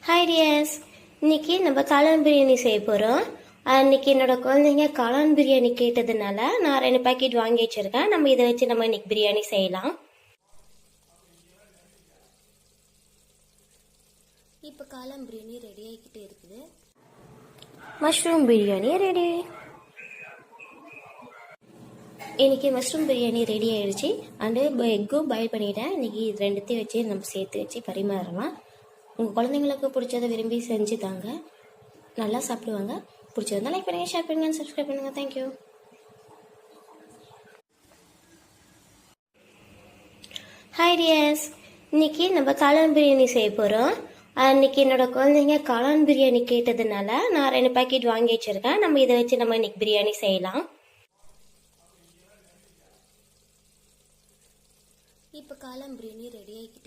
Hi tears, இன்னைக்கு நம்ம காளான் பிரியாணி செய்ய போகிறோம். இன்னைக்கு என்னோட குழந்தைங்க காளான் பிரியாணி கேட்டதுனால நான் 2 பேக்கெட் வாங்கி வச்சிருக்கேன். நம்ம இதை வச்சு நம்ம இன்னைக்கு பிரியாணி செய்யலாம். இப்போ காளான் பிரியாணி ரெடி ஆகிக்கிட்டே இருக்குது. Mushroom biryani ready. இன்னைக்கு மஷ்ரூம் பிரியாணி ரெடி ஆயிடுச்சு. அண்டு எக்கும் பாயில் பண்ணிட்டேன். இன்னைக்கு இது ரெண்டுத்தையும் வச்சு நம்ம சேர்த்து வச்சு பரிமாறலாம். உங்கள் குழந்தைங்களுக்கு பிடிச்சதை விரும்பி செஞ்சு தாங்க, நல்லா சாப்பிடுவாங்க. பிடிச்சதுனா லைக் பண்ணுங்கள், ஷேர் பண்ணுங்கள், சப்ஸ்கிரைப் பண்ணுங்கள். தேங்க்யூ. ஹாய் டியர்ஸ், இன்னைக்கு நம்ம காளான் பிரியாணி செய்ய போகிறோம். இன்னைக்கு என்னோட குழந்தைங்க காளான் பிரியாணி கேட்டதுனால நான் 2 பேக்கெட் வாங்கி வச்சுருக்கேன். நம்ம இதை வச்சு நம்ம இன்னைக்கு பிரியாணி செய்யலாம். இப்போ காளான் பிரியாணி ரெடி ஆகிக்கிட்டு